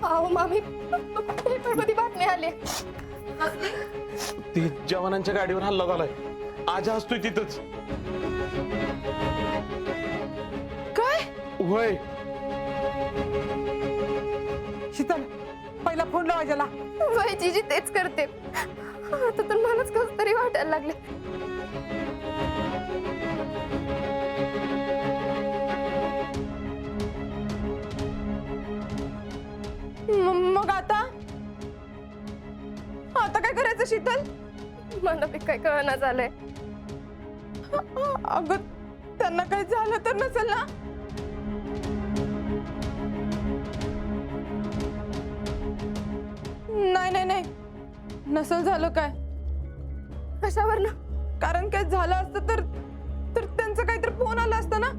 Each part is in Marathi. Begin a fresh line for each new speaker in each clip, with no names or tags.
अहो मामी पेपरमध्ये बातमी आली.
ती जवानांच्या गाडीवर हल्ला झालाय. आज असतोय तिथंच.
काय?
होय.
शीतल पहिला फोन लावायला.
वय जीजी तेच करते. आता तर मलाच कसं तरी वाटायला लागले.
मग आता आता काय करायचं शीतल?
मला बी काय कळना झालंय.
अगं त्यांना काही झालं तर नसेल ना? नाही नाही नाही नसेल झालं काय.
कशावर ना?
कारण काय झालं असतं तर तर त्यांचं काहीतरी फोन आला असता ना.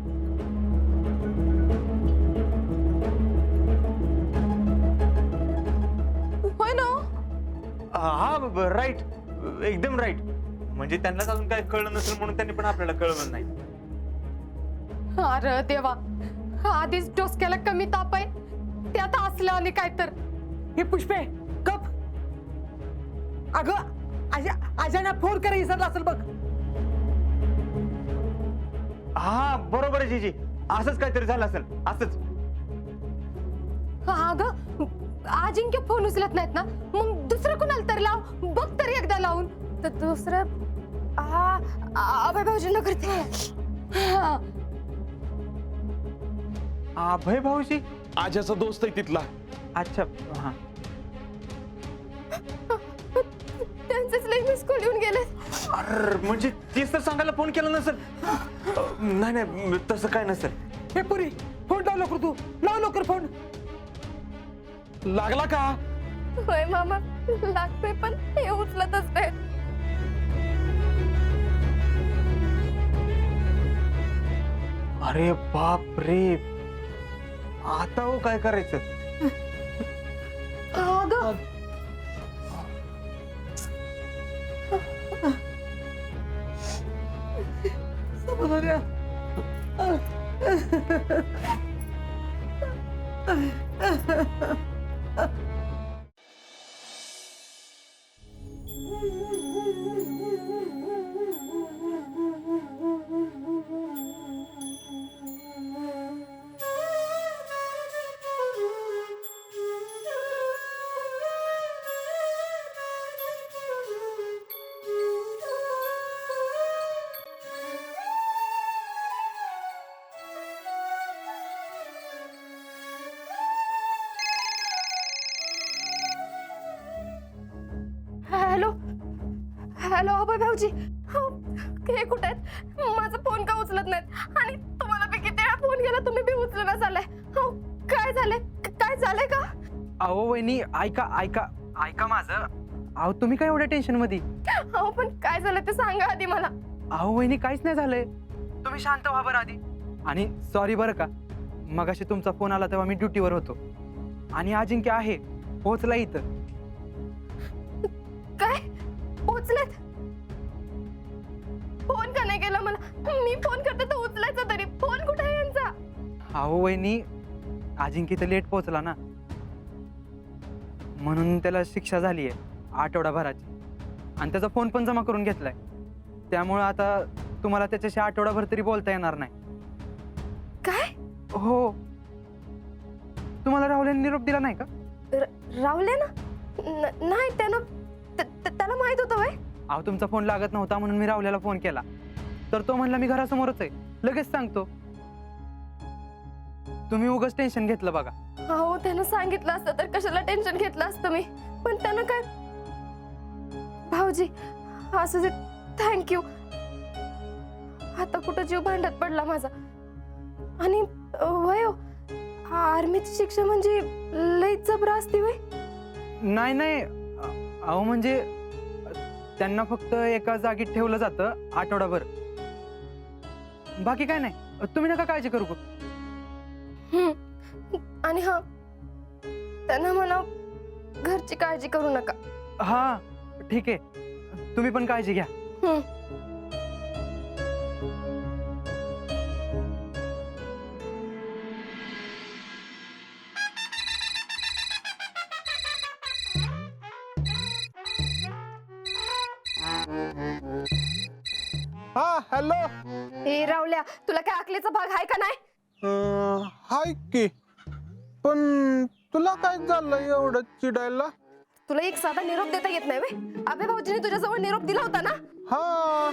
होय ना?
हा राईट, एकदम राईट. म्हणजे त्यांनाच अजून काय कळलं नसेल म्हणून त्यांनी पण आपल्याला कळवलं नाही.
अरे देवा, आधीच डोसक्याला कमी ताप आहे, त्यात असलं आणि काय तर.
हे पुष्पे कप. अगं आजाना फोन करा विसरला असेल बघ.
हा बरोबर आहे जीजी, असंच काहीतरी झालं असेल. असंच.
अगं अजिंक्य फोन उचलत नाहीत ना, मग दुसरं कोणाला तरी लाव बघ तरी एकदा लावून. तर दुसरं अभय भाऊजींना करते.
अभय भाऊजी?
आज्याचा दोस्त आहे तिथला.
अच्छा. हा
त्यांचेच लई मिस कॉल येऊन गेले.
अरे म्हणजे तीच तर सांगायला फोन केला नसेल. नाही नाही तसं काय नसेल.
हे पुरी फोन लाव लवकर, तू लाव लवकर फोन.
लागला का?
होय मामा लागतोय, पण हे उचलतच नाही.
अरे बाप रे, आता हो काय करायचं?
अगं
समोर
हॅलो हॅलो अभय भाऊजी, हे कुठे आहेत? माझा फोन का उचलत नाहीत? आणि तुम्हाला बी किती वेळा फोन केला, तुम्ही बी उचलना झालाय. काय झालंय? काय झालंय का?
अहो वहिनी, ऐका ऐका ऐका माझं. अहो तुम्ही काय एवढ्या टेन्शन मध्ये?
अहो पण काय झालं ते सांगा आधी मला.
अहो वहिनी काहीच नाही झालंय, तुम्ही शांत व्हा बरं आधी. आणि सॉरी बरं का, मगाशी तुमचा फोन आला तेव्हा मी ड्युटीवर होतो. आणि अजिंक्य आहे, पोहोचला इथं.
काय उचलत? फोन का नाही केला मला? मी फोन करते तर उचलायचा तरी. फोन कुठे आहे यांचा?
अहो वहिनी, अजिंक्य इथं लेट पोहोचला ना, म्हणून त्याला शिक्षा झाली आहे आठवडाभराची. आणि त्याचा फोन पण जमा करून घेतलाय. त्यामुळं आता तुम्हाला त्याच्याशी आठवडाभर तरी बोलता येणार नाही.
काय?
हो. तुम्हाला राहुलने निरोप दिला नाही का?
राहुले ना? नाही, त्यानं त्याला माहित होतं वय.
अहो तुमचा फोन लागत नव्हता म्हणून मी राहुल्याला फोन केला, तर तो म्हणला मी घरासमोरच आहे, लगेच सांगतो. तुम्ही उगाच टेन्शन घेतलं बघा.
हो त्यानं सांगितलं असतं तर कशाला टेन्शन घेतलं असतं मी. पण त्यानं काय? भाऊजी असं दे, थँक्यू. आता कुठं जीव भांड्यात पडला माझा. आणि वय आर्मीची शिक्षा म्हणजे लई जबर असते वय.
नाही नाही, अहो म्हणजे त्यांना फक्त एका जागेत ठेवलं जातं आठवडाभर, बाकी काय नाही. तुम्ही नका काळजी करू.
आणि हा त्यांना म्हणा घरची काळजी करू नका.
हा ठीक आहे, तुम्ही पण काळजी घ्या.
हा हॅलो.
ए रावल्या, तुला काय अकलेचा भाग आहे का नाही?
हाय की, पण तुला काय झालं एवढं चिडायला?
तुला एक साधा निरोप देता येत नाही वे? अबे भाऊजीने तुझ्याजवळ निरोप दिला होता ना?
हा,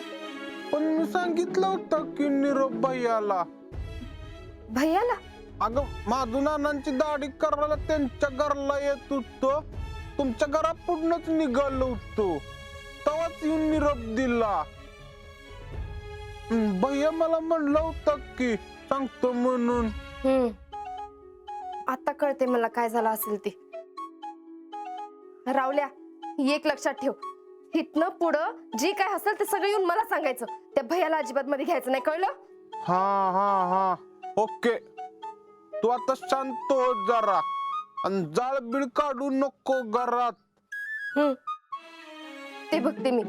पण मी सांगितलं होतं की निरोप भैयाला.
भैयाला?
अगं माझू नानांची दाढी करायला त्यांच्या घरला येत होतो, तुमच्या घरापुढनच निघालो होतो, तेव्हाच येऊन निरोप दिला. भैया मला म्हणलं होतं की सांगतो म्हणून.
आता कळते मला काय झालं असेल ते. रावल्या, एक लक्षात ठेव, इथनं पुढं जी काय असेल ते सगळं येऊन मला सांगायचं. त्या भैयाला अजिबात मध्ये घ्यायचं नाही, कळलं?
हा हा हा ओके. तू आता शांत हो जरा आणि जाळ बिळ काढू नको घरात.
ते बघते मी.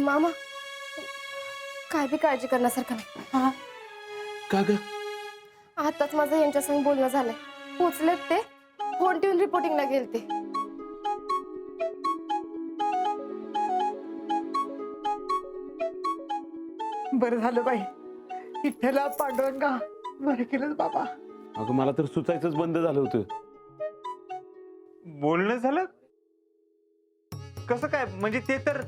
मामा, काय बी काळजी करण्यासारखं नाही.
का ग?
आताच माझं यांच्या संग बोलणं झालंय. पोचलेत ते, फोन ठेवून रिपोर्टिंगला गेलते.
बरं झालं बाई, विठ्ठला पांडुरंगा बरं केलं बाबा.
अगं मला तर सुचायचंच बंद झालं होतं.
बोलणं झालं कसं काय? म्हणजे ते तर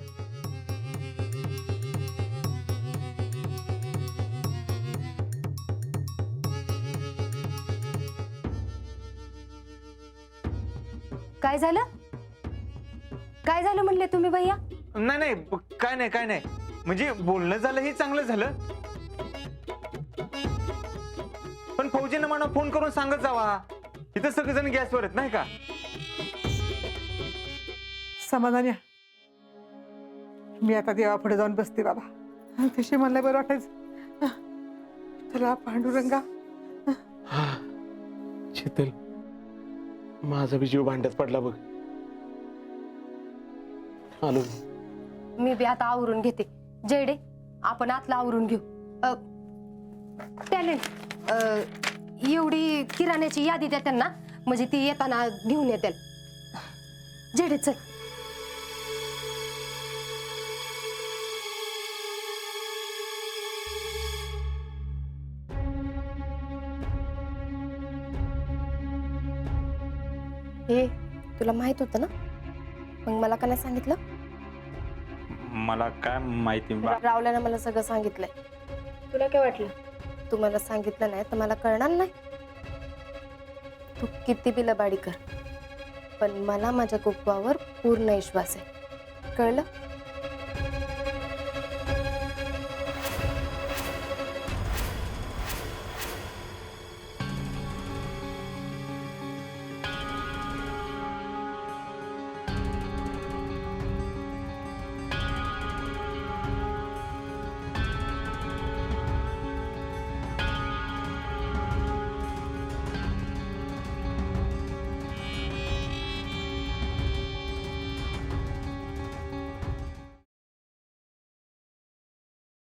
काय झालं? काय झालं म्हणले तुम्ही भैया?
नाही नाही, काय नाही म्हणजे बोलणं झालं हे चांगलं झालं, पण फौजीनं मला फोन करून सांगत जावा, इथं सगळेजण गॅसवर आहेत नाही का?
समाधान या. मी आता देवापुढे जाऊन बसते बाबा, तशी मला बरं वाटायचं. चला पांडुरंगा.
शीतल, माझा बी जीव भांड्यात पडला बघ. आलो.
मी बी आता आवरून घेते. जयडे, आपण आतला आवरून घेऊ. टॅलेंट, एवढी किराण्याची यादी द्या त्यांना, म्हणजे ती येताना घेऊन येतील. जयडे चल.
हे तुला माहित होतं ना, मग मला का नाही सांगितलं?
मला काय माहिती.
रावल्यानं मला सगळं सांगितलंय. तुला काय वाटलं? तू मला सांगितलं नाही तर मला कळणार नाही? तू किती बी लबाडी कर, पण मला माझ्या कुटुंबावर पूर्ण विश्वास आहे, कळलं?